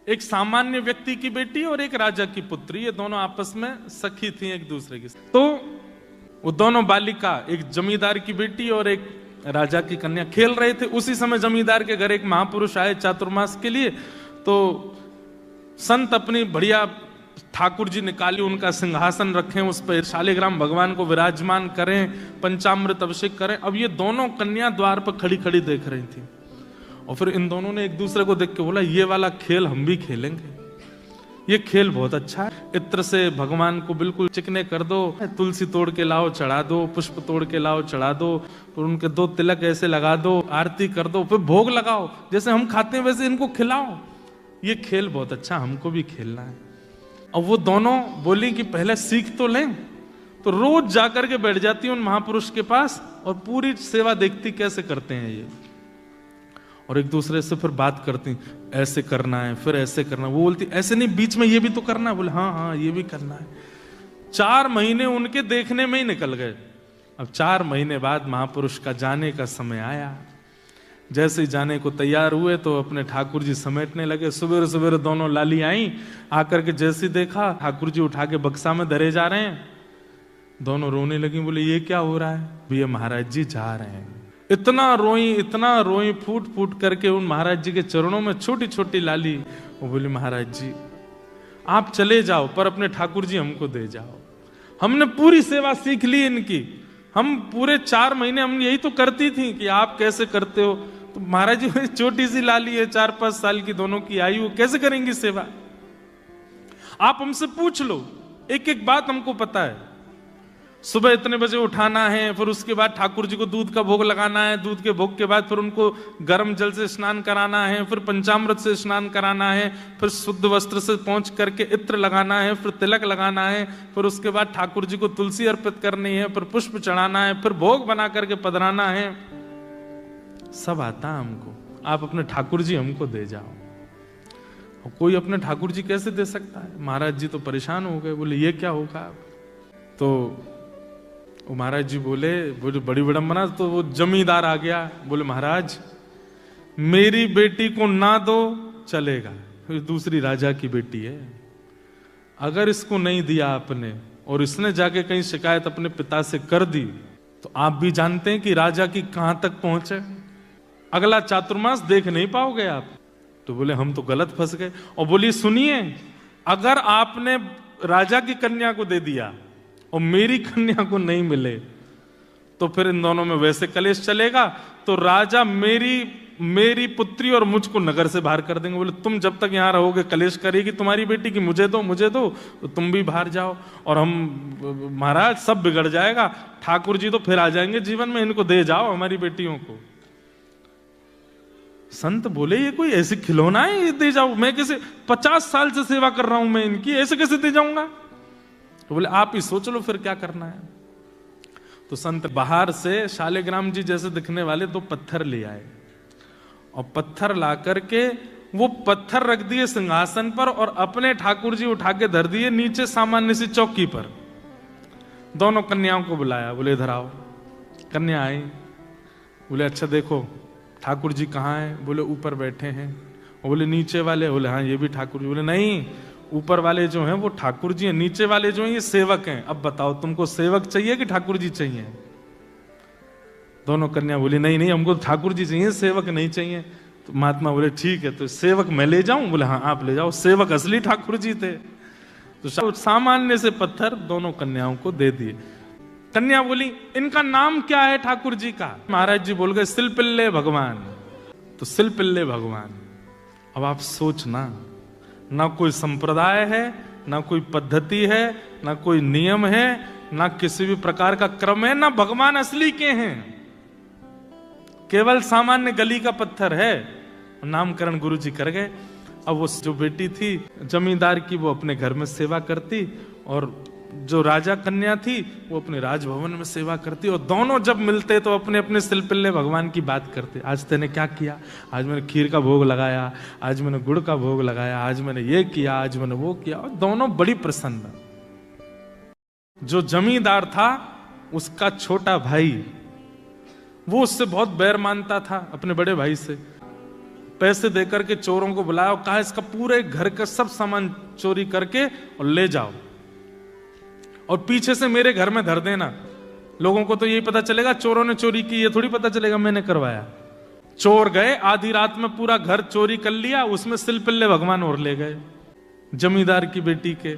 एक सामान्य व्यक्ति की बेटी और एक राजा की पुत्री, ये दोनों आपस में सखी थी एक दूसरे की। तो वो दोनों बालिका, एक जमींदार की बेटी और एक राजा की कन्या, खेल रहे थे। उसी समय जमींदार के घर एक महापुरुष आए चातुर्मास के लिए। तो संत अपनी बढ़िया ठाकुर जी निकाली, उनका सिंहासन रखें, उस पर शालिग्राम भगवान को विराजमान करें, पंचामृत अभिषेक करें। अब ये दोनों कन्या द्वार पर खड़ी खड़ी देख रही थी और फिर इन दोनों ने एक दूसरे को देख के बोला, ये वाला खेल हम भी खेलेंगे, ये खेल बहुत अच्छा है। इत्र से भगवान को बिल्कुल चिकने कर दो, तुलसी तोड़ के लाओ चढ़ा दो, पुष्प तोड़ के लाओ चढ़ा दो, और उनके 2 तिलक ऐसे लगा दो, आरती कर दो, फिर भोग लगाओ, जैसे हम खाते हैं वैसे इनको खिलाओ। ये खेल बहुत अच्छा, हमको भी खेलना है। और वो दोनों बोली कि पहले सीख तो लें। तो रोज जाकर के बैठ जाती उन महापुरुष के पास और पूरी सेवा देखती कैसे करते हैं ये, और एक दूसरे से फिर बात करती, ऐसे करना है, फिर ऐसे करना है। वो बोलती ऐसे नहीं, बीच में ये भी तो करना है। बोले हाँ हाँ ये भी करना है। 4 महीने उनके देखने में ही निकल गए। अब 4 महीने बाद महापुरुष का जाने का समय आया। जैसे ही जाने को तैयार हुए तो अपने ठाकुर जी समेटने लगे। सवेरे सवेरे दोनों लाली आई, आकर के जैसे ही देखा ठाकुर जी उठा के बक्सा में धरे जा रहे हैं। दोनों रोने लगी, बोले ये क्या हो रहा है? ये महाराज जी जा रहे हैं। इतना रोई फूट फूट करके उन महाराज जी के चरणों में छोटी छोटी लाली। वो बोली महाराज जी आप चले जाओ, पर अपने ठाकुर जी हमको दे जाओ। हमने पूरी सेवा सीख ली इनकी, हम पूरे 4 महीने हम यही तो करती थी कि आप कैसे करते हो। तो महाराज जी छोटी सी लाली है, 4-5 साल की दोनों की आयु, कैसे करेंगी सेवा? आप हमसे पूछ लो, एक एक बात हमको पता है। सुबह इतने बजे उठाना है, फिर उसके बाद ठाकुर जी को दूध का भोग लगाना है, दूध के भोग के बाद फिर उनको गर्म जल से स्नान कराना है, फिर पंचामृत से स्नान कराना है, फिर शुद्ध वस्त्र से पहुंच करके इत्र लगाना है, फिर तिलक लगाना है, फिर उसके बाद ठाकुर जी को तुलसी अर्पित करनी है, फिर पुष्प चढ़ाना है, फिर भोग बना करके पधराना है। सब आता हमको, आप अपने ठाकुर जी हमको दे जाओ। और कोई अपने ठाकुर जी कैसे दे सकता है? महाराज जी तो परेशान हो गए, बोले ये क्या होगा? तो वो महाराज जी बोले बड़ी विडंबना। तो वो जमींदार आ गया, बोले महाराज मेरी बेटी को ना दो चलेगा, फिर दूसरी राजा की बेटी है, अगर इसको नहीं दिया आपने और इसने जाके कहीं शिकायत अपने पिता से कर दी तो आप भी जानते हैं कि राजा की कहां तक पहुंचे, अगला चातुर्मास देख नहीं पाओगे आप। तो बोले हम तो गलत फंस गए। और बोली सुनिए, अगर आपने राजा की कन्या को दे दिया और मेरी कन्या को नहीं मिले तो फिर इन दोनों में वैसे कलेश चलेगा, तो राजा मेरी पुत्री और मुझको नगर से बाहर कर देंगे। बोले तुम जब तक यहां रहोगे कलेश करेगी तुम्हारी बेटी की, मुझे दो तो तुम भी बाहर जाओ और हम महाराज सब बिगड़ जाएगा, ठाकुर जी तो फिर आ जाएंगे जीवन में, इनको दे जाओ हमारी बेटियों को। संत बोले ये कोई ऐसे खिलौना है ये दे जाओ? मैं कैसे 50 साल से सेवा कर रहा हूं मैं इनकी, ऐसे कैसे दे जाऊंगा? तो बोले आप ही सोच लो फिर क्या करना है। तो संत बाहर से शालिग्राम जी जैसे दिखने वाले 2 पत्थर ले आए और पत्थर ला करके वो पत्थर रख दिए सिंहासन पर और अपने ठाकुर जी उठा के धर दिए नीचे सामान्य सी चौकी पर। दोनों कन्याओं को बुलाया, बोले इधर आओ। कन्या आई, बोले अच्छा देखो ठाकुर जी कहाँ हैं? बोले ऊपर बैठे हैं। बोले नीचे वाले? बोले हाँ ये भी ठाकुर जी। बोले नहीं, ऊपर वाले जो हैं वो ठाकुर जी हैं, नीचे वाले जो हैं ये सेवक हैं। अब बताओ तुमको सेवक चाहिए कि ठाकुर जी चाहिए? दोनों कन्या बोली नहीं हमको ठाकुर जी चाहिए, सेवक नहीं चाहिए। तो महात्मा बोले ठीक है, तो सेवक मैं ले जाऊं? बोले हाँ आप ले जाओ। सेवक असली ठाकुर जी थे। तो सामान्य से पत्थर दोनों कन्याओं को दे दिए। कन्या बोली इनका नाम क्या है ठाकुर जी का? महाराज जी बोल गए सिलपिल्ले भगवान। तो सिलपिल्ले भगवान। अब आप सोचना, ना कोई संप्रदाय है, ना कोई पद्धति है, ना कोई नियम है, ना किसी भी प्रकार का क्रम है, ना भगवान असली के हैं, केवल सामान्य गली का पत्थर है। नामकरण गुरु जी कर गए। अब वो जो बेटी थी जमींदार की वो अपने घर में सेवा करती और जो राजा कन्या थी वो अपने राजभवन में सेवा करती, और दोनों जब मिलते तो अपने अपने सिलपिल्ले भगवान की बात करते। आज तेने क्या किया? आज मैंने खीर का भोग लगाया, आज मैंने गुड़ का भोग लगाया, आज मैंने ये किया, आज मैंने वो किया। और दोनों बड़ी प्रसन्न। जो जमींदार था उसका छोटा भाई वो उससे बहुत बैर मानता था अपने बड़े भाई से। पैसे देकर के चोरों को बुलाया और कहा इसका पूरे घर का सब सामान चोरी करके और ले जाओ और पीछे से मेरे घर में धर देना। लोगों को तो यही पता चलेगा चोरों ने चोरी की, ये थोड़ी पता चलेगा मैंने करवाया। चोर गए, आधी रात में पूरा घर चोरी कर लिया, उसमें सिलपिल्ले भगवान और ले गए जमींदार की बेटी के।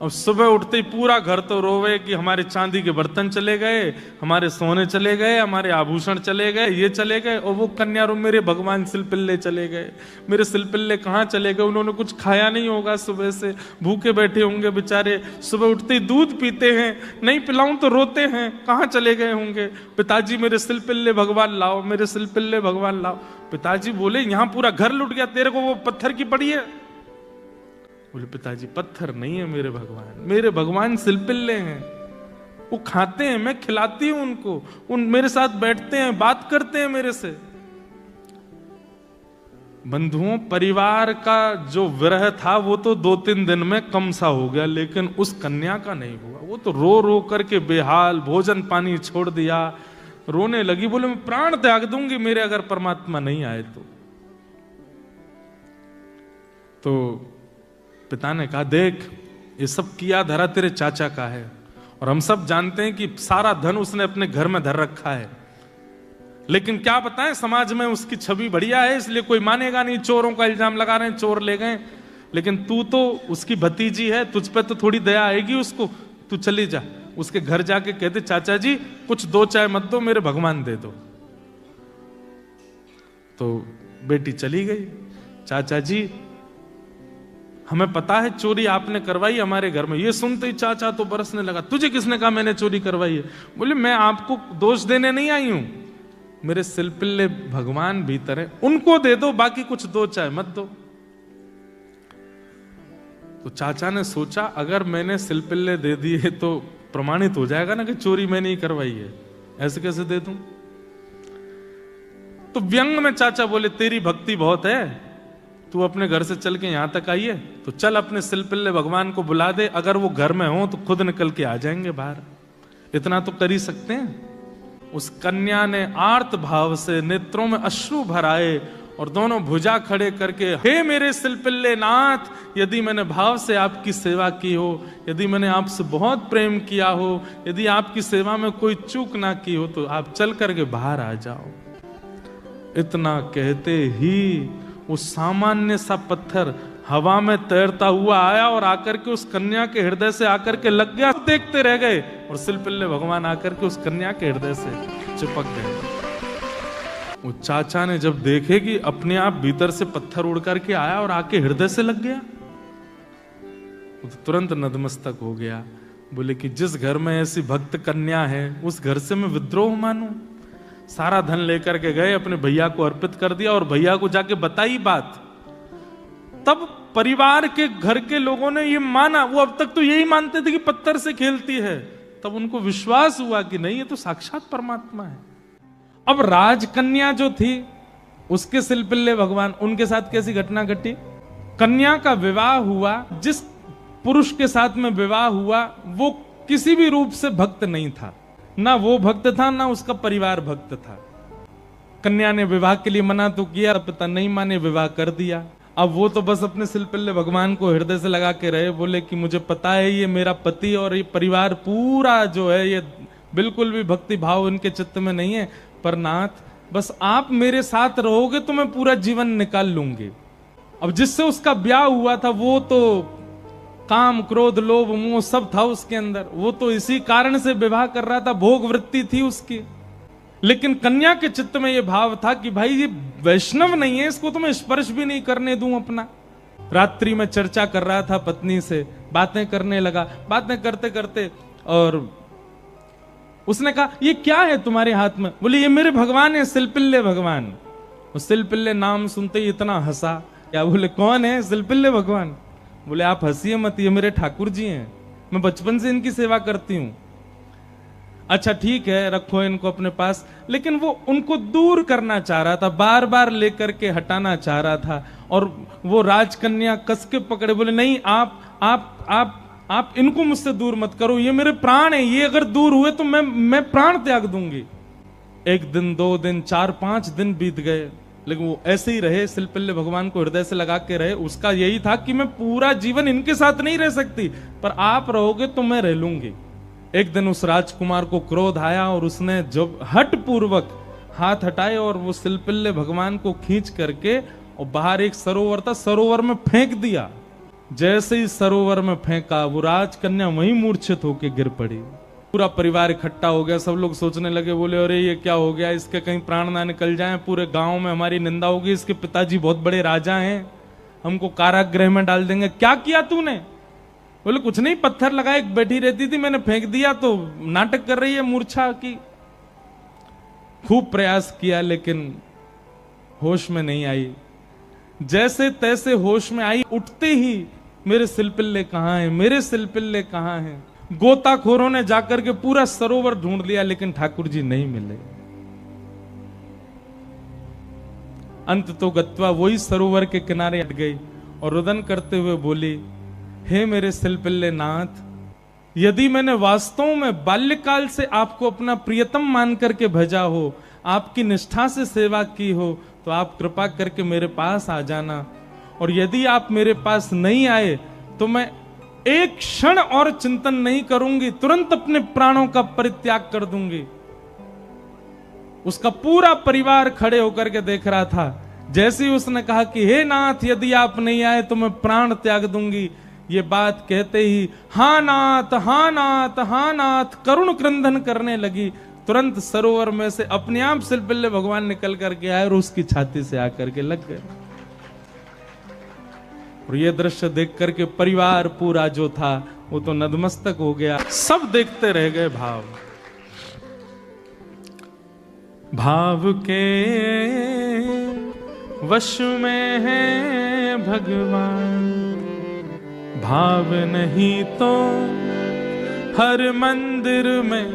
अब सुबह उठते ही पूरा घर तो रोवे कि हमारे चांदी के बर्तन चले गए, हमारे सोने चले गए, हमारे आभूषण चले गए, ये चले गए। और वो कन्या रो मेरे भगवान सिलपिल्ले चले गए, मेरे सिलपिल्ले कहाँ चले गए? उन्होंने कुछ खाया नहीं होगा, सुबह से भूखे बैठे होंगे बेचारे, सुबह उठते ही दूध पीते हैं, नहीं पिलाऊं तो रोते हैं, कहाँ चले गए होंगे? पिताजी मेरे सिलपिल्ले भगवान लाओ, मेरे सिलपिल्ले भगवान लाओ। पिताजी बोले यहाँ पूरा घर लुट गया, तेरे को वो पत्थर की पड़ी है? बोले पिताजी पत्थर नहीं है मेरे भगवान सिलपिल्ले हैं, वो खाते हैं, मैं खिलाती हूं उनको, उन मेरे साथ बैठते हैं, बात करते हैं मेरे से। बंधुओं, परिवार का जो विरह था वो तो 2-3 दिन में कम सा हो गया, लेकिन उस कन्या का नहीं हुआ। वो तो रो रो करके बेहाल, भोजन पानी छोड़ दिया, रोने लगी, बोले मैं प्राण त्याग दूंगी मेरे अगर परमात्मा नहीं आए तो पिता ने कहा देख ये सब किया धरा तेरे चाचा का है, और हम सब जानते हैं कि सारा धन उसने अपने घर में धर रखा है, लेकिन क्या बताएं समाज में उसकी छवि बढ़िया है इसलिए कोई मानेगा नहीं, चोरों का इल्जाम लगा रहे हैं, चोर ले गए। लेकिन तू तो उसकी भतीजी है, तुझ पे तो थोड़ी दया आएगी उसको, तू चली जा उसके घर जाके कहते चाचा जी कुछ 2 चाय मत दो, मेरे भगवान दे दो। तो बेटी चली गई, चाचा जी हमें पता है चोरी आपने करवाई हमारे घर में। ये सुनते ही चाचा तो बरसने लगा, तुझे किसने कहा मैंने चोरी करवाई है? बोले मैं आपको दोष देने नहीं आई हूं, मेरे सिलपिल्ले भगवान भीतर है, उनको दे दो, बाकी कुछ 2 चाय मत दो। तो चाचा ने सोचा अगर मैंने सिलपिल्ले दे दिए तो प्रमाणित हो जाएगा ना कि चोरी मैंने ही करवाई है, ऐसे कैसे दे दूं? तो व्यंग में चाचा बोले तेरी भक्ति बहुत है, तू अपने घर से चल के यहां तक आई है तो चल अपने सिलपिल्ले भगवान को बुला दे, अगर वो घर में हो तो खुद निकल के आ जाएंगे बाहर, इतना तो कर ही सकते हैं। उस कन्या ने आर्त भाव से नेत्रों में अश्रु भराए और दोनों भुजा खड़े करके हे मेरे सिलपिल्ले नाथ, यदि मैंने भाव से आपकी सेवा की हो, यदि मैंने आपसे बहुत प्रेम किया हो, यदि आपकी सेवा में कोई चूक ना की हो तो आप चल करके बाहर आ जाओ। इतना कहते ही वो सामान्य सा पत्थर हवा में तैरता हुआ आया और आकर के उस कन्या के हृदय से आकर के लग गया। देखते रह गए और सिलपिल्ले भगवान आकर के उस कन्या के हृदय से चिपक गए। वो चाचा ने जब देखे कि अपने आप भीतर से पत्थर उड़ करके आया और आके हृदय से लग गया, वो तो तुरंत नतमस्तक हो गया। बोले कि जिस घर में ऐसी भक्त कन्या है उस घर से मैं विद्रोह मानूं? सारा धन लेकर के गए, अपने भैया को अर्पित कर दिया और भैया को जाके बताई बात। तब परिवार के घर के लोगों ने ये माना, वो अब तक तो यही मानते थे कि पत्थर से खेलती है, तब उनको विश्वास हुआ कि नहीं ये तो साक्षात परमात्मा है। अब राजकन्या जो थी उसके सिलपिल्ले भगवान, उनके साथ कैसी घटना घटी? कन्या का विवाह हुआ, जिस पुरुष के साथ में विवाह हुआ वो किसी भी रूप से भक्त नहीं था, ना वो भक्त था ना उसका परिवार भक्त था। कन्या ने विवाह के लिए मना तो किया, पिता नहीं माने, विवाह कर दिया। अब वो तो बस अपने सिलपिल्ले भगवान को हृदय से लगा के रहे, बोले कि मुझे पता है ये मेरा पति और ये परिवार पूरा जो है ये बिल्कुल भी भक्ति भाव इनके चित्त में नहीं है, पर नाथ बस आप मेरे साथ रहोगे तो मैं पूरा जीवन निकाल लूंगी। अब जिससे उसका ब्याह हुआ था वो तो काम क्रोध लोभ मोह सब था उसके अंदर, वो तो इसी कारण से विवाह कर रहा था, भोग वृत्ति थी उसकी। लेकिन कन्या के चित्त में ये भाव था कि भाई ये वैष्णव नहीं है, इसको तो मैं स्पर्श भी नहीं करने दूं अपना। रात्रि में चर्चा कर रहा था पत्नी से, बातें करने लगा, बातें करते करते और उसने कहा ये क्या है तुम्हारे हाथ में? बोले ये मेरे भगवान है, सिलपिल्ले भगवान। उस सिलपिल्ले नाम सुनते ही इतना हंसा। क्या? बोले कौन है? सिलपिल्ले भगवान। बोले आप हंसिए मत, ये मेरे ठाकुर जी हैं, मैं बचपन से इनकी सेवा करती हूं। अच्छा ठीक है, रखो इनको अपने पास। लेकिन वो उनको दूर करना चाह रहा था, बार बार लेकर के हटाना चाह रहा था, और वो राजकन्या कस के पकड़े, बोले नहीं आप इनको मुझसे दूर मत करो, ये मेरे प्राण है, ये अगर दूर हुए तो मैं प्राण त्याग दूंगी। 1 दिन 2 दिन 4-5 दिन बीत गए, लेकिन वो ऐसे ही रहे, सिलपिल्ले भगवान को हृदय से लगा के रहे। उसका यही था कि मैं पूरा जीवन इनके साथ नहीं रह सकती, पर आप रहोगे तो मैं रह लूंगी। एक दिन उस राजकुमार को क्रोध आया और उसने जब हट पूर्वक हाथ हटाए और वो सिलपिल्ले भगवान को खींच करके और बाहर एक सरोवर था, सरोवर में फेंक दिया। जैसे ही सरोवर में फेंका, वो राजकन्या वहीं मूर्छित होकर गिर पड़ी। पूरा परिवार इकट्ठा हो गया, सब लोग सोचने लगे, बोले अरे ये क्या हो गया, इसके कहीं प्राण ना निकल जाएं, पूरे गांव में हमारी निंदा होगी, इसके पिताजी बहुत बड़े राजा हैं, हमको कारागृह में डाल देंगे। क्या किया तूने? बोले कुछ नहीं, पत्थर लगाए, बैठी रहती थी, मैंने फेंक दिया तो नाटक कर रही है मूर्छा की। खूब प्रयास किया लेकिन होश में नहीं आई। जैसे तैसे होश में आई, उठते ही मेरे सिलपिल्ले कहां हैं, मेरे सिलपिल्ले कहां हैं। गोताखोरों ने जाकर के पूरा सरोवर ढूंढ लिया लेकिन ठाकुर जी नहीं मिले। अंत तो गत्वा वही सरोवर के किनारे हट गई और रुदन करते हुए बोली, हे मेरे सिलपिल्ले नाथ, यदि मैंने वास्तव में बाल्यकाल से आपको अपना प्रियतम मान करके भेजा हो, आपकी निष्ठा से सेवा की हो, तो आप कृपा करके मेरे पास आ जाना। और यदि आप मेरे पास नहीं आए तो मैं एक क्षण और चिंतन नहीं करूंगी, तुरंत अपने प्राणों का परित्याग कर दूंगी। उसका पूरा परिवार खड़े होकर के देख रहा था। जैसे ही उसने कहा कि हे नाथ, यदि आप नहीं आए तो मैं प्राण त्याग दूंगी, ये बात कहते ही हा नाथ, हा नाथ, हा नाथ करुण क्रंदन करने लगी। तुरंत सरोवर में से अपने आप सिलपिल्ले भगवान निकल करके आए और उसकी छाती से आकर के लग गए। और ये दृश्य देख करके परिवार पूरा जो था वो तो नतमस्तक हो गया। सब देखते रह गए। भाव के वश में है भगवान, भाव नहीं तो हर मंदिर में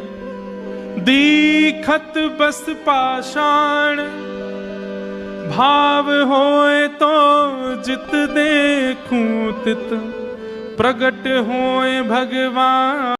दीखत बस पाषाण। भाव होए तो जित देखूं तित प्रगट होए भगवान।